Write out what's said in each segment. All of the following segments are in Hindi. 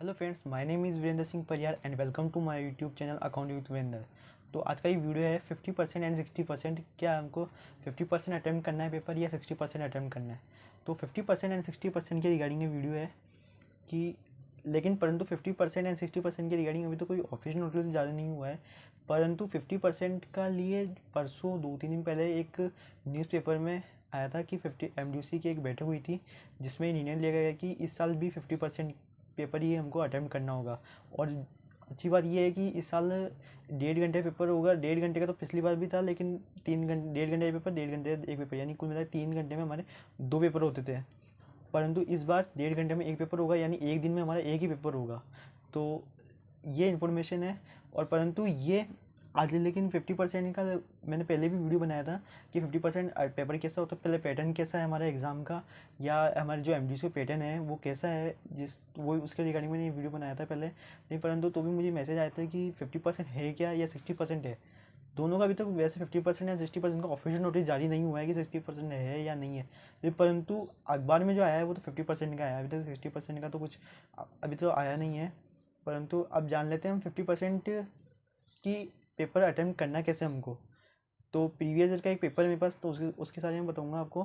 Hello friends, my name is Virendra Singh Pariyar and welcome to my YouTube channel account with Virendra. तो आज का ये वीडियो है 50% एंड 60%। क्या हमको 50% अटैम्प्ट करना है पेपर या 60% अटैम्प्ट करना है? तो 50% एंड 60% के रिगार्डिंग ये वीडियो है कि लेकिन परंतु 50% एंड 60% के रिगार्डिंग अभी तो कोई ऑफिशियल नोटिस ज़्यादा नहीं हुआ है। परंतु 50% का लिए परसों 2-3 दिन पहले एक न्यूज़पेपर में आया था कि 50 MDC की एक बैठक हुई थी जिसमें निर्णय लिया गया कि इस साल भी 50% पेपर ही हमको अटैम्प्ट करना होगा। और अच्छी बात यह है कि इस साल 1.5 घंटे पेपर होगा। 1.5 घंटे का तो पिछली बार भी था, लेकिन 3 घंटे 1.5 घंटे पेपर, 1.5 घंटे एक पेपर, यानी कुल मिला 3 घंटे में हमारे 2 पेपर होते थे। परंतु इस बार 1.5 घंटे में एक पेपर होगा, यानी एक दिन में हमारा एक ही पेपर होगा। तो ये इन्फॉर्मेशन है। और परंतु ये आज लेकिन 50% का मैंने पहले भी वीडियो बनाया था कि 50% पेपर कैसा होता है, पहले पैटर्न कैसा है हमारे एग्ज़ाम का, या हमारे जो MDC पैटर्न है वो कैसा है, जिस वो उसके रिगार्डिंग मैंने ये वीडियो बनाया था पहले। नहीं परंतु तो भी मुझे मैसेज आया था कि 50% है क्या या 60% है। दोनों का अभी तक वैसे 50% या 60% का ऑफिशियल नोटिस जारी नहीं हुआ है कि 60% है या नहीं है। परंतु अखबार में जो आया है वो तो 50% का आया है। अभी तक 60% का तो कुछ अभी तो आया नहीं है। परंतु अब जान लेते हैं हम 50% की पेपर अटेम्प्ट करना कैसे हमको। तो प्रीवियस ईयर का एक पेपर है मेरे पास, तो उसके सारे मैं बताऊंगा आपको।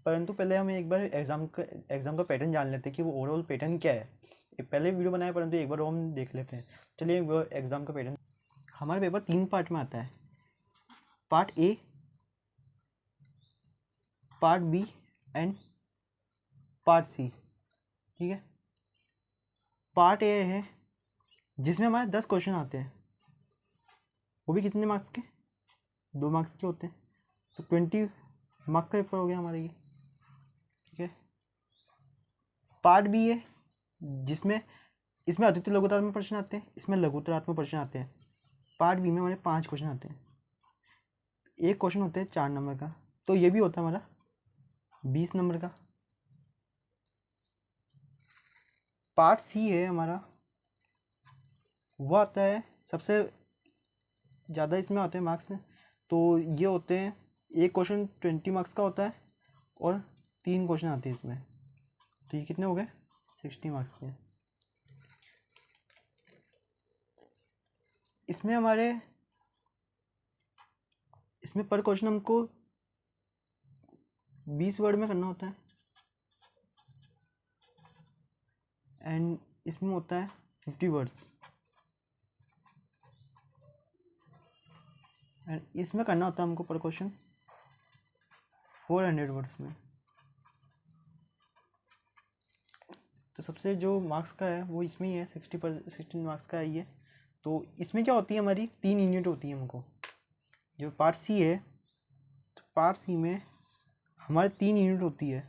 परंतु पहले हम एक बार एग्ज़ाम का पैटर्न जान लेते हैं कि वो ओवरऑल पैटर्न क्या है। पहले वीडियो बनाया परंतु एक बार वो हम देख लेते हैं। चलिए एग्ज़ाम का पैटर्न। हमारा पेपर 3 पार्ट में आता है। Part A, part B and part C. ठीक है। पार्ट ए है जिसमें हमारे 10 क्वेश्चन आते हैं, वो भी कितने मार्क्स के? 2 मार्क्स के होते हैं। तो 20 मार्क्स का पेपर हो गया हमारे ये। ठीक है। पार्ट बी है जिसमें इसमें अद्वितीय लघुत्तरात्मक प्रश्न आते हैं, इसमें लघुत्तरात्मक प्रश्न आते हैं। पार्ट बी में हमारे 5 क्वेश्चन आते हैं। एक क्वेश्चन होता है 4 नंबर का, तो ये भी होता है हमारा 20 नंबर का। पार्ट सी है हमारा, वो आता है सबसे ज़्यादा इसमें आते हैं मार्क्स। तो ये होते हैं, एक क्वेश्चन 20 मार्क्स का होता है और 3 क्वेश्चन आते हैं इसमें। तो ये कितने हो गए? 60 मार्क्स के। इसमें हमारे इसमें पर क्वेश्चन हमको 20 वर्ड में करना होता है एंड इसमें होता है 50 वर्ड्स। एंड इसमें करना होता है हमको पर क्वेश्चन 400 वर्ड्स में। तो सबसे जो मार्क्स का है वो इसमें ही है, 16 मार्क्स का है ये। तो इसमें क्या होती है, हमारी 3 यूनिट होती है हमको। जो पार्ट सी है, तो पार्ट सी में हमारे 3 यूनिट होती है।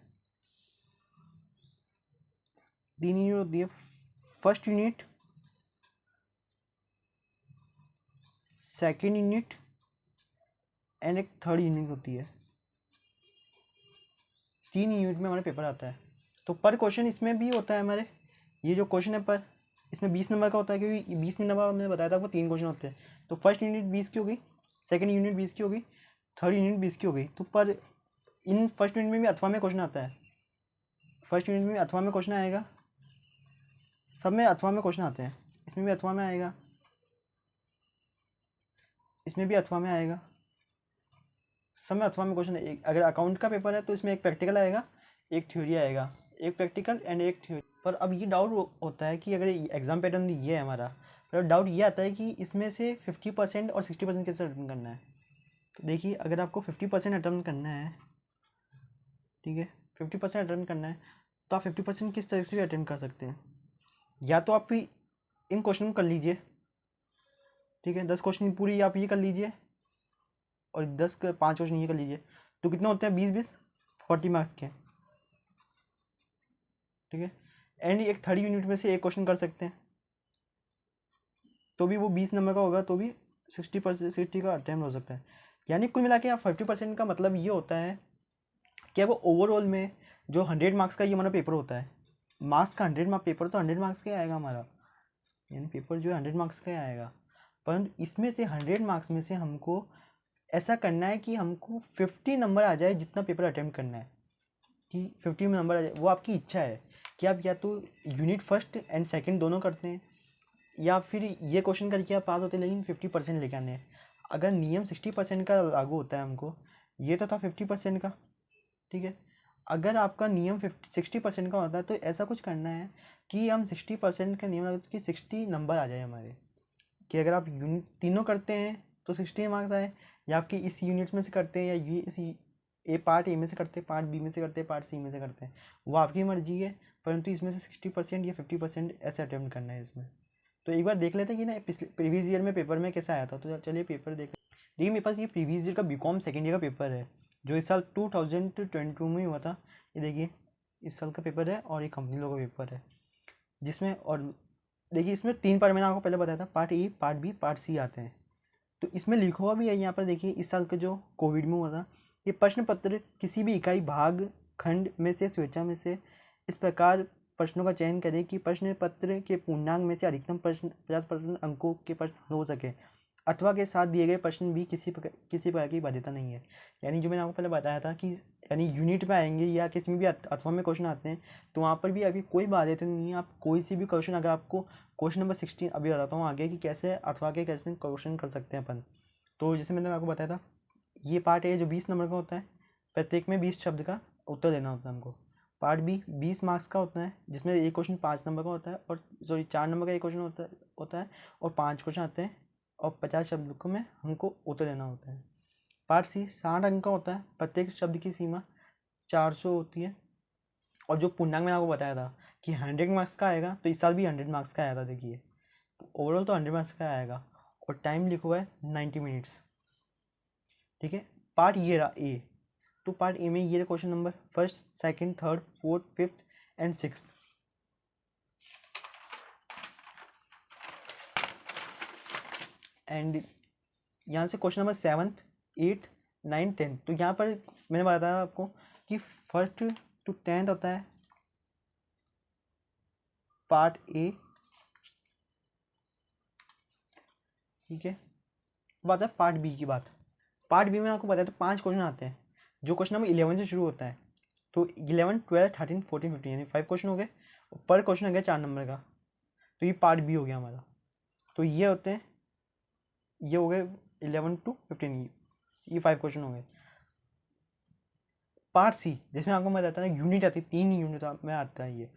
3 यूनिट होती है। First unit, second unit and एक थर्ड यूनिट होती है। 3 यूनिट में हमारा पेपर आता है। तो पर क्वेश्चन इसमें भी होता है हमारे, ये जो क्वेश्चन है पर इसमें 20 नंबर का होता है, क्योंकि 20 नंबर मैंने बताया था वो 3 क्वेश्चन होते हैं। तो फर्स्ट यूनिट 20 की हो गई, सेकेंड यूनिट 20 की हो गई, थर्ड यूनिट 20 की हो गई। तो पर इन फर्स्ट यूनिट में भी अथवा में क्वेश्चन आता है। फर्स्ट यूनिट में अथवा में क्वेश्चन आएगा, सब में अथवा में क्वेश्चन आते हैं। इसमें भी अथवा में आएगा, इसमें भी अथवा में आएगा, सब में अथवा में क्वेश्चन। अगर अकाउंट का पेपर है तो इसमें एक प्रैक्टिकल आएगा, एक थ्योरी आएगा, एक प्रैक्टिकल एंड एक थ्योरी। पर अब ये डाउट होता है कि अगर एग्जाम पैटर्न ये है हमारा, पर डाउट ये आता है कि इसमें से 50% और 60% कैसे अटेम्प्ट करना है। तो देखिए, अगर आपको 50% अटेम्प्ट करना है, ठीक है, 50% अटेम्प्ट करना है, तो आप 50% किस तरह से भी अटेम्प्ट कर सकते हैं। या तो आप इन क्वेश्चन को कर लीजिए, ठीक है, 10 क्वेश्चन पूरी आप ये कर लीजिए और 5 क्वेश्चन ये कर लीजिए। तो कितना होते हैं? 20-20 40 मार्क्स के। ठीक है। एंड एक थर्ड यूनिट में से एक क्वेश्चन कर सकते हैं, तो भी वो 20 नंबर का होगा, तो भी 60 का अटैम्प्ट हो सकता है। यानी कुल मिला के आप 50% का मतलब ये होता है कि वो ओवरऑल में जो 100 मार्क्स का ये हमारा पेपर होता है, मार्क्स का 100 मार्क्स पेपर, तो 100 मार्क्स का आएगा हमारा, यानी पेपर जो है 100 मार्क्स का आएगा। परंतु इसमें से 100 मार्क्स में से हमको ऐसा करना है कि हमको 50 नंबर आ जाए जितना पेपर अटैम्प्ट करना है। कि 50 में नंबर आ जाए, वो आपकी इच्छा है कि आप या तो यूनिट फर्स्ट एंड सेकंड दोनों करते हैं या फिर ये क्वेश्चन करके आप पास होते हैं लेकिन 50% लेके आने हैं। अगर नियम 60% का लागू होता है हमको, ये तो था 50% का, ठीक है। अगर आपका नियम 60% का होता है तो ऐसा कुछ करना है कि हम 60% का नियम कि 60 नंबर आ जाए हमारे, कि अगर आप यूनिट तीनों करते हैं तो 60 मार्क्स आए, या आपके इस यूनिट में से करते हैं या ये इसी पार्ट ए में से करते हैं, पार्ट बी में से करते हैं, पार्ट सी में से करते हैं, वो आपकी मर्जी है, परंतु इसमें से 60% या 50% ऐसे अटेम्प्ट करना है इसमें। तो एक बार देख लेते हैं कि ना पिछले प्रीवियस ईयर में पेपर में कैसा आया था। तो चलिए पेपर देख। देखिए मेरे पास ये प्रीवियस ईयर का बीकॉम सेकेंड ईयर का पेपर है जो इस साल 2022 में हुआ था। ये देखिए इस साल का पेपर है और ये कंपनी लोगों का पेपर है, जिसमें और देखिए इसमें 3 पार्ट मैंने आपको पहले बताया था, part A, part B, part C आते हैं। तो इसमें लिखा हुआ भी है यहाँ पर, देखिए इस साल का जो कोविड में हुआ था, ये प्रश्न पत्र किसी भी इकाई भाग खंड में से स्वेच्छा में से इस प्रकार प्रश्नों का चयन करें कि प्रश्न पत्र के पूर्णांक में से अधिकतम प्रश्न 50% अंकों के प्रश्न हो सके, अथवा के साथ दिए गए प्रश्न भी किसी प्रकार की बाध्यता नहीं है। यानी जो मैंने आपको पहले बताया था कि यानी यूनिट में आएंगे या किसी में भी अथवा में क्वेश्चन आते हैं तो वहाँ पर भी अभी कोई बाध्यता नहीं है। आप कोई सी भी क्वेश्चन, अगर आपको क्वेश्चन नंबर 16 अभी बताता हूँ आगे कि कैसे अथवा के कैसे क्वेश्चन कर सकते हैं अपन। तो जैसे मैंने आपको बताया था, ये पार्ट ए जो 20 नंबर का होता है, प्रत्येक में 20 शब्द का उत्तर देना होता है हमको। पार्ट बी 20 मार्क्स का होता है जिसमें एक क्वेश्चन 5 नंबर का होता है, और सॉरी 4 नंबर का एक क्वेश्चन होता है और 5 क्वेश्चन आते हैं और 50 शब्द को में हमको उत्तर देना होता है। पार्ट सी 60 अंक का होता है, प्रत्येक शब्द की सीमा 400 होती है, और जो पूर्णांक मैंने आपको बताया था कि 100 मार्क्स का आएगा, तो इस साल भी 100 मार्क्स का आया था। देखिए ओवरऑल तो 100 मार्क्स का आएगा और टाइम लिखा हुआ है 90 मिनट्स, ठीक है। पार्ट ये रहा ए। तो पार्ट ए में ये question number first, second, third, fourth, fifth and sixth. And यहाँ से question number 7th, 8th, 9th, 10th। तो यहाँ पर मैंने बताया आपको कि फर्स्ट टू 10th होता है पार्ट ए, ठीक है। बात है पार्ट बी की बात। पार्ट बी में आपको बताया तो 5 क्वेश्चन आते हैं जो क्वेश्चन नंबर 11 से शुरू होता है। तो 11, 12, 13, 14, 15 यानी 5 क्वेश्चन हो गए, पर क्वेश्चन हो गया 4 नंबर का। तो ये पार्ट बी हो गया हमारा। तो ये होते हैं, ये हो गए 11 to 15, ये 5 क्वेश्चन हो गए। पार्ट सी जिसमें आपको मैं बताता है यूनिट आती है, 3 यूनिट में आता है ये।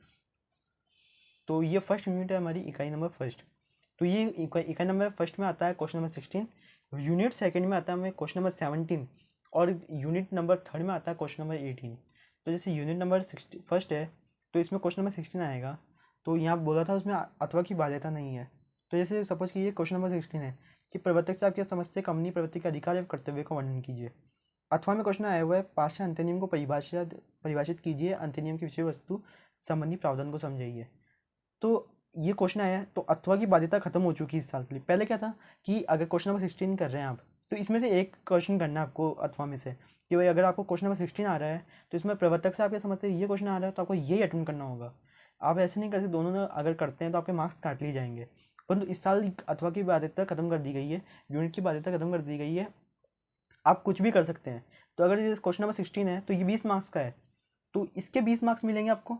तो ये फर्स्ट यूनिट है हमारी इकाई नंबर फर्स्ट। तो ये इकाई नंबर फर्स्ट में आता है क्वेश्चन नंबर 16, यूनिट सेकंड में आता है हमें क्वेश्चन नंबर 17, और यूनिट नंबर थर्ड में आता है क्वेश्चन नंबर 18। तो जैसे यूनिट नंबर फर्स्ट है तो इसमें क्वेश्चन नंबर 16 आएगा। तो यहाँ बोला था उसमें अथवा की बाध्यता नहीं है। तो जैसे सपोज कि ये क्वेश्चन नंबर 16 है कि प्रवर्तक से आप क्या समझते हैं, कंपनी प्रवृत्ति के अधिकार या कर्तव्य का वर्णन कीजिए। अथवा में क्वेश्चन आया हुआ है पार्श्व अंतर्नियम को परिभाषित कीजिए, अंतर्नियम की विषय वस्तु संबंधी प्रावधान को समझाइए। तो ये क्वेश्चन आया है, तो अथवा की बाध्यता खत्म हो चुकी है इस साल के लिए। पहले क्या था कि अगर क्वेश्चन नंबर 16 कर रहे हैं आप तो इसमें से एक क्वेश्चन करना है आपको अथवा में से, कि भाई अगर आपको क्वेश्चन नंबर 16 आ रहा है तो इसमें प्रवर्तक से आप क्या समझते हैं ये क्वेश्चन आ रहा है तो आपको यही अटेम्प्ट करना होगा। आप ऐसे नहीं करते, दोनों ने अगर करते हैं तो आपके मार्क्स काट लिए जाएंगे। परंतु इस साल अथवा की बाध्यता खत्म कर दी गई है, यूनिट की बाध्यता खत्म कर दी गई है, आप कुछ भी कर सकते हैं। तो अगर ये क्वेश्चन नंबर 16 है तो ये 20 मार्क्स का है, तो इसके 20 मार्क्स मिलेंगे आपको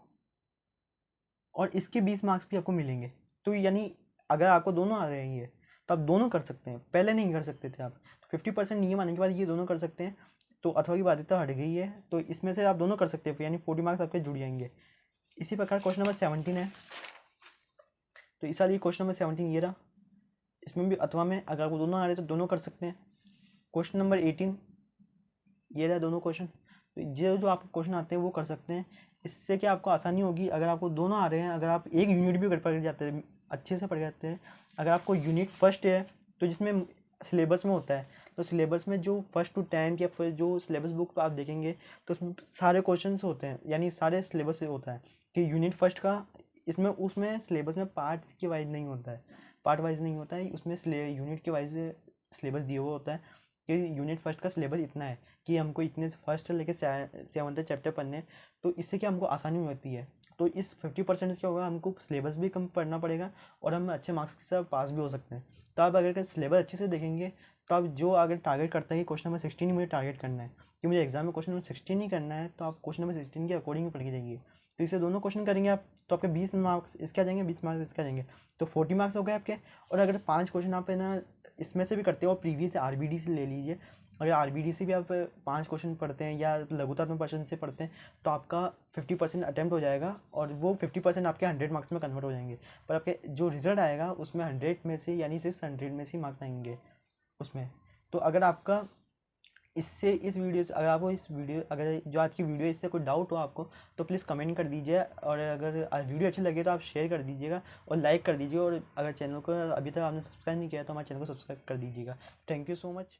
और इसके 20 मार्क्स भी आपको मिलेंगे। तो यानी अगर आपको दोनों आ रही है तो आप दोनों कर सकते हैं, पहले नहीं कर सकते थे आप। तो 50% नियम आने के बाद ये दोनों कर सकते हैं। तो अथवा की बाध्यता हट गई है तो इसमें से आप दोनों कर सकते हैं, यानी 40 मार्क्स आपके जुड़ जाएंगे। इसी प्रकार क्वेश्चन नंबर 17 है, तो इस साल ये क्वेश्चन नंबर 17 ये रहा। इसमें भी अथवा में अगर आपको दोनों आ रहे हैं तो दोनों कर सकते हैं। क्वेश्चन नंबर 18 ये रहा, दोनों क्वेश्चन। तो जो आपको क्वेश्चन आते हैं वो कर सकते हैं। इससे क्या आपको आसानी होगी, अगर आपको दोनों आ रहे हैं, अगर आप एक यूनिट भी पढ़ जाते हैं अच्छे से पढ़ जाते हैं। अगर आपको यूनिट फर्स्ट है तो जिसमें सिलेबस में होता है, तो सिलेबस में जो फर्स्ट टू 10 या फिर जो सिलेबस बुक आप देखेंगे तो उसमें सारे क्वेश्चन होते हैं, यानी सारे सिलेबस से होता है कि यूनिट फर्स्ट का इसमें उसमें सिलेबस में पार्ट के वाइज नहीं होता है, पार्ट वाइज नहीं होता है, उसमें यूनिट के वाइज सिलेबस दिया हुआ होता है कि यूनिट फर्स्ट का सिलेबस इतना है कि हमको इतने फर्स्ट लेके 7th चैप्टर पढ़ने। तो इससे क्या हमको आसानी होती है। तो इस 50% क्या होगा, हमको सिलेबस भी कम पढ़ना पड़ेगा और हम अच्छे मार्क्स के साथ पास भी हो सकते हैं। तो आप अगर सिलेबस अच्छे से देखेंगे तो आप जो अगर टारगेट करता है कि क्वेश्चन नंबर 16 मुझे टारगेट करना है, कि मुझे एग्जाम में क्वेश्चन नंबर 16 ही करना है, तो आप क्वेश्चन नंबर 16 के अकॉर्डिंग पढ़ के जाइए। तो इससे दोनों क्वेश्चन करेंगे आप, तो आपके 20 मार्क्स इसके आ जाएंगे, 20 मार्क्स इसके आ जाएंगे, तो 40 मार्क्स हो गए आपके। और अगर 5 क्वेश्चन आप है ना इसमें से भी करते हो, प्रीवियस आरबीडी से ले लीजिए, अगर आरबीडी से भी आप 5 क्वेश्चन पढ़ते हैं या लघुतात्मक प्रश्न से पढ़ते हैं, तो आपका 50% अटैम्प्ट हो जाएगा, और वो 50% आपके 100 मार्क्स में कन्वर्ट हो जाएंगे। पर आपके जो रिजल्ट आएगा उसमें 100 में से यानी 600 में से मार्क्स आएंगे उसमें। तो अगर आपका इससे इस वीडियो से, अगर आपको इस वीडियो, अगर जो आज की वीडियो इससे कोई डाउट हो आपको, तो प्लीज़ कमेंट कर दीजिए, और अगर वीडियो अच्छी लगे तो आप शेयर कर दीजिएगा और लाइक कर दीजिए, और अगर चैनल को अभी तक आपने सब्सक्राइब नहीं किया तो हमारे चैनल को सब्सक्राइब कर दीजिएगा। Thank you so much.